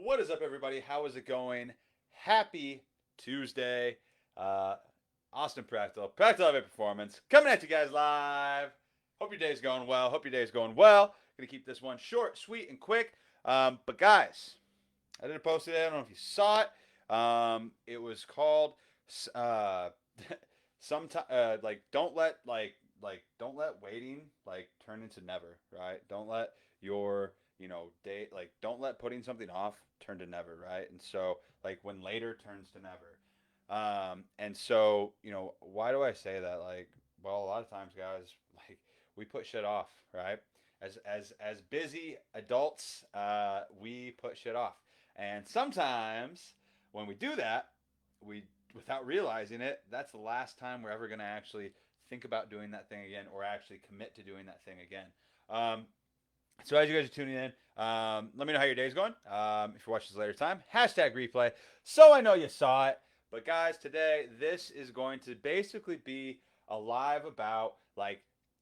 What is up, everybody? How is it going? Happy Tuesday. Uh, Austin Prechtelevate Performance, coming at you guys live. Hope your day's going well. Hope your day's going well. Gonna keep this one short, sweet, and quick. But guys, I did a post today. I don't know if you saw it. It was called uh, sometimes don't let waiting turn into never. Right? Don't let your date don't let putting something off turn to never. Right? And so when later turns to never. And so why do I say that? Well, a lot of times, guys, we put shit off. Right? As busy adults, we put shit off. And sometimes when we do that, we without realizing it, that's the last time we're ever going to actually think about doing that thing again or actually commit to doing that thing again. So as you guys are tuning in, let me know how your day's going. If you're watching this later time, hashtag replay. So I know you saw it. But guys, today this is going to basically be a live about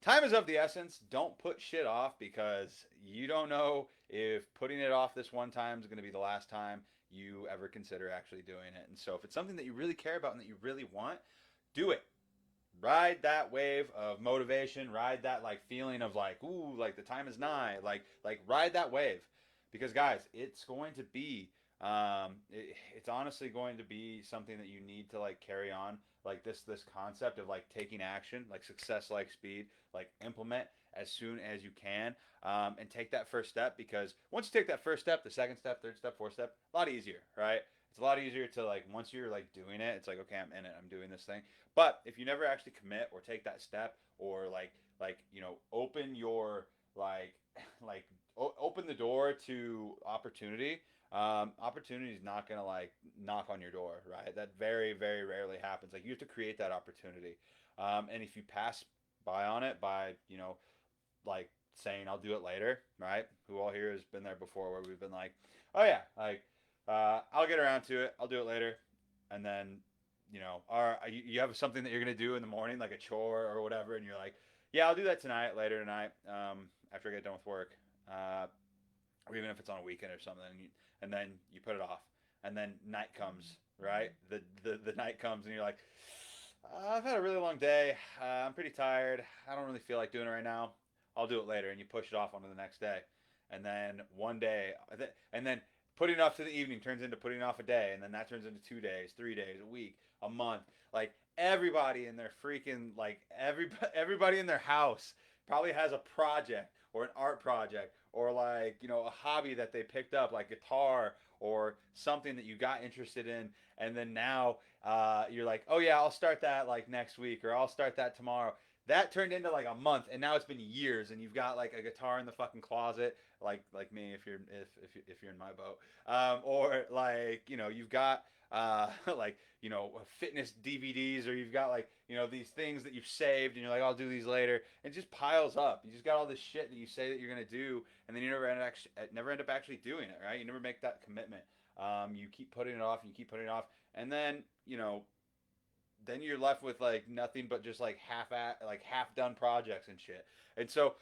time is of the essence. Don't put shit off because you don't know if putting it off this one time is going to be the last time you ever consider actually doing it. And so if it's something that you really care about and that you really want, do it. Ride that wave of motivation, ride that feeling of ooh, the time is nigh, ride that wave. Because guys, it's going to be it's honestly going to be something that you need to carry on, this concept of taking action, success like speed, implement as soon as you can, and take that first step. Because once you take that first step, the second step, third step, fourth step, a lot easier, right? It's a lot easier to once you're doing it, it's okay, I'm in it, I'm doing this thing. But if you never actually commit or take that step, or open your open the door to opportunity, opportunity is not gonna knock on your door, right? That very, very rarely happens. You have to create that opportunity, and if you pass by on it by saying I'll do it later, right? Who all here has been there before, where we've been oh yeah, I'll get around to it, I'll do it later, and then or you have something that you're gonna do in the morning, like a chore or whatever, and you're yeah, I'll do that tonight, later tonight, after I get done with work, or even if it's on a weekend or something, and then you put it off, and then night comes, right? The night comes, and you're I've had a really long day. I'm pretty tired. I don't really feel like doing it right now. I'll do it later, and you push it off onto the next day, and then one day, and then putting it off to the evening turns into putting it off a day, and then that turns into 2 days, 3 days, a week, a month. Everybody in their freaking everybody in their house probably has a project or an art project or a hobby that they picked up, like guitar or something that you got interested in, and then now you're oh yeah, I'll start that next week, or I'll start that tomorrow. That turned into a month, and now it's been years, and you've got a guitar in the fucking closet, like me, if you're in my boat, or you've got fitness DVDs, or you've got these things that you've saved, and you're I'll do these later, and it just piles up. You just got all this shit that you say that you're gonna do, and then you never end up actually doing it, right? You never make that commitment. You keep putting it off, and you keep putting it off, and then then you're left with nothing but just half done projects and shit. And so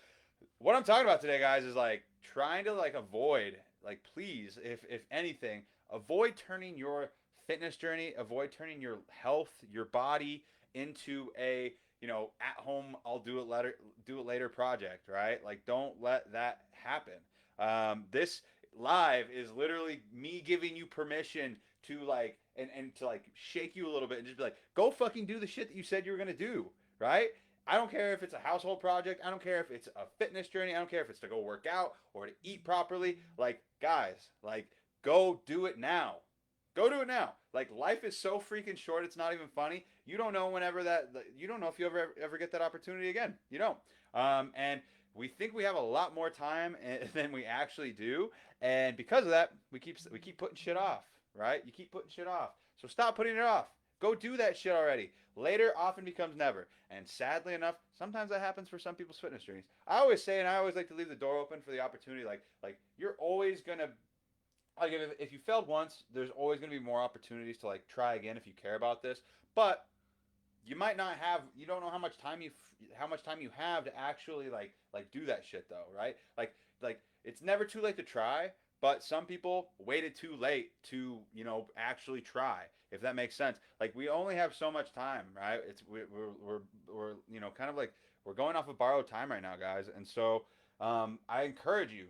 what I'm talking about today, guys, is trying to avoid, please, if anything, avoid turning your fitness journey, avoid turning your health, your body into a at home, I'll do it later project, right? Don't let that happen. This live is literally me giving you permission to and to shake you a little bit and just be go fucking do the shit that you said you were gonna do, right? I don't care if it's a household project. I don't care if it's a fitness journey. I don't care if it's to go work out or to eat properly. Guys, go do it now. Go do it now. Life is so freaking short. It's not even funny. You don't know you don't know if you ever get that opportunity again. You don't. And we think we have a lot more time than we actually do, and because of that, we keep putting shit off. Right? You keep putting shit off. So stop putting it off. Go do that shit already. Later often becomes never. And sadly enough, sometimes that happens for some people's fitness journeys. I always say, and I always like to leave the door open for the opportunity. You're always gonna if you failed once, there's always gonna be more opportunities to try again if you care about this. But you might not have. You don't know how much time you have to actually do that shit though, right? It's never too late to try. But some people waited too late to, you know, actually try. If that makes sense. Like we only have so much time, right? It's we're you know, kind of like we're going off of borrowed time right now, guys. And so I encourage you,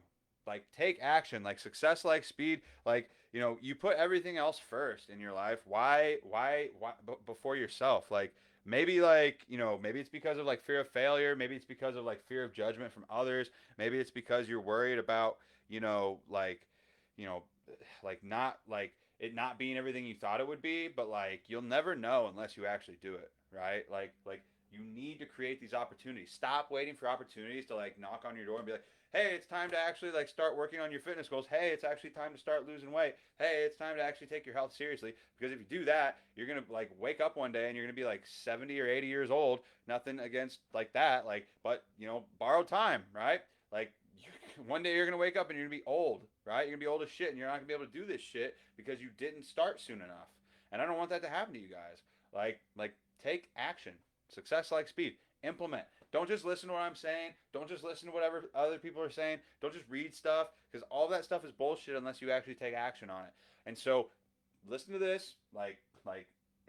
like take action, like success, like speed, like you know, you put everything else first in your life. Why before yourself? Like you know, maybe it's because of like fear of failure. Maybe it's because of like fear of judgment from others. Maybe it's because you're worried about you know like you know like not like it not being everything you thought it would be, but like you'll never know unless you actually do it, right? Like you need to create these opportunities. Stop waiting for opportunities to like knock on your door and be like, "Hey, it's time to actually like start working on your fitness goals. Hey, it's actually time to start losing weight. Hey, it's time to actually take your health seriously." Because if you do that, you're going to like wake up one day and you're going to be like 70 or 80 years old. Nothing against like that, like but, you know, borrowed time, right? Like one day you're gonna wake up and you're gonna be old, right? You're gonna be old as shit, and you're not gonna be able to do this shit because you didn't start soon enough. And I don't want that to happen to you guys. Like take action. Success like speed. Implement. Don't just listen to what I'm saying. Don't just listen to whatever other people are saying. Don't just read stuff because all that stuff is bullshit unless you actually take action on it. And so, listen to this. Like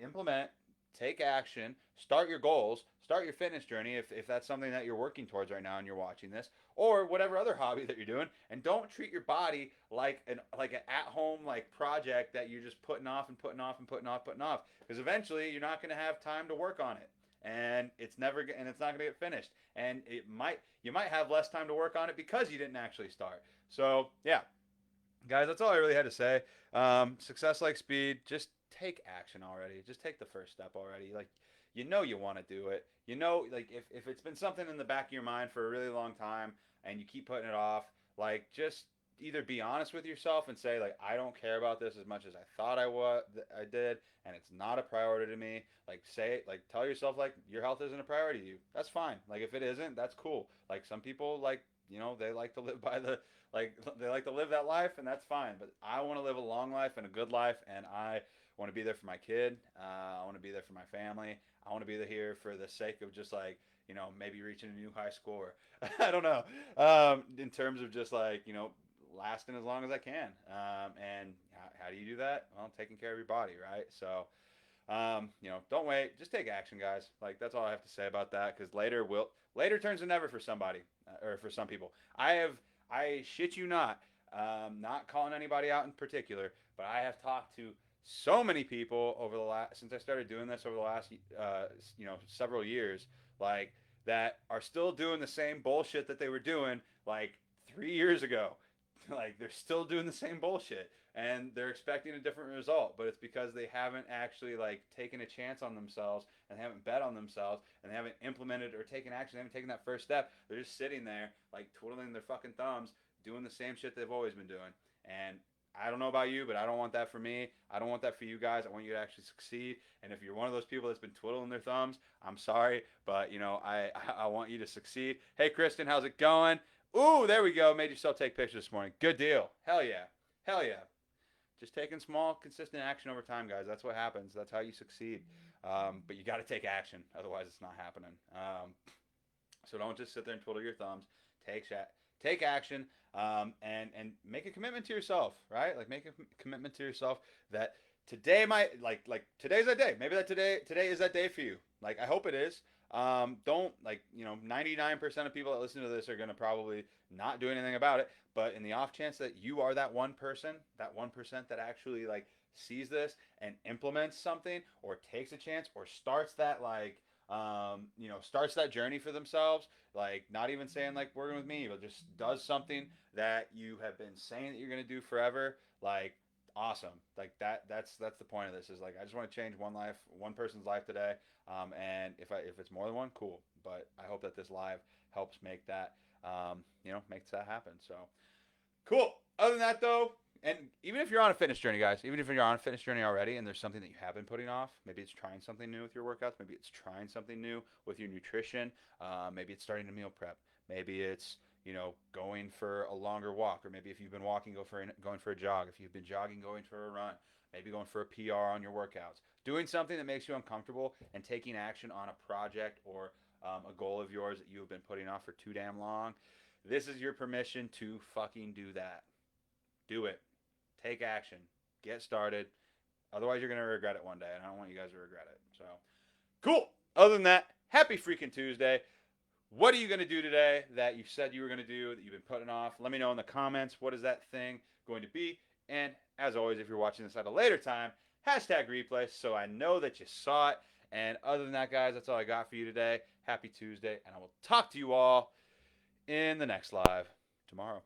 implement. Take action. Start your goals. Start your fitness journey if that's something that you're working towards right now and you're watching this or whatever other hobby that you're doing, and don't treat your body like an at-home like project that you're just putting off and putting off and putting off because eventually you're not going to have time to work on it, and it's not going to get finished, and you might have less time to work on it because you didn't actually start. So yeah, guys, that's all I really had to say. Success like speed. Just take action already. Just take the first step already. Like, you know, you want to do it. You know, like if it's been something in the back of your mind for a really long time and you keep putting it off, like just either be honest with yourself and say like I don't care about this as much as I thought I did, and it's not a priority to me. Like say it, like tell yourself like your health isn't a priority to you. That's fine. Like if it isn't, that's cool. Like some people like you know they like to live by the like they like to live that life, and that's fine. But I want to live a long life and a good life, and I want to be there for my kid. I want to be there for my family. I want to be there here for the sake of just like you know maybe reaching a new high score. I don't know. In terms of just like you know lasting as long as I can. And how do you do that? Well, taking care of your body, right? So you know, don't wait. Just take action, guys. Like that's all I have to say about that. Because later turns to never for somebody or for some people. I shit you not calling anybody out in particular, but I have talked to so many people over the last since I started doing this over the last you know several years, like that are still doing the same bullshit that they were doing like 3 years ago. Like they're still doing the same bullshit and they're expecting a different result, but it's because they haven't actually like taken a chance on themselves and they haven't bet on themselves and they haven't implemented or taken action. They haven't taken that first step. They're just sitting there like twiddling their fucking thumbs, doing the same shit they've always been doing. And I don't know about you, but I don't want that for me. I don't want that for you guys. I want you to actually succeed. And if you're one of those people that's been twiddling their thumbs, I'm sorry, but you know I want you to succeed. Hey Kristen, how's it going? Ooh, there we go. Made yourself take pictures this morning. Good deal. Hell yeah. Hell yeah. Just taking small, consistent action over time, guys. That's what happens. That's how you succeed. But you got to take action. Otherwise, it's not happening. So don't just sit there and twiddle your thumbs. Take action, and make a commitment to yourself, right? Like make a commitment to yourself that today might like today's that day. Maybe that today is that day for you. Like I hope it is. Don't like you know 99% of people that listen to this are gonna probably not do anything about it. But in the off chance that you are that 1%, that 1% that actually like sees this and implements something or takes a chance or starts that like you know starts that journey for themselves, like not even saying like working with me, but just does something that you have been saying that you're gonna do forever, like awesome. Like that's the point of this is like I just want to change one person's life today. And if it's more than one, cool. But I hope that this live helps make that you know makes that happen. So cool. Other than that, though, and even if you're on a fitness journey, guys, even if you're on a fitness journey already and there's something that you have been putting off, maybe it's trying something new with your workouts, maybe it's trying something new with your nutrition, maybe it's starting to meal prep, maybe it's you know going for a longer walk, or maybe if you've been walking, going for a jog, if you've been jogging, going for a run, maybe going for a PR on your workouts, doing something that makes you uncomfortable and taking action on a project or a goal of yours that you have been putting off for too damn long. This is your permission to fucking do that. Do it. Take action. Get started. Otherwise, you're going to regret it one day, and I don't want you guys to regret it. So, cool. Other than that, happy freaking Tuesday. What are you going to do today that you said you were going to do that you've been putting off? Let me know in the comments. What is that thing going to be? And as always, if you're watching this at a later time, hashtag replay so I know that you saw it. And other than that, guys, that's all I got for you today. Happy Tuesday, and I will talk to you all in the next live tomorrow.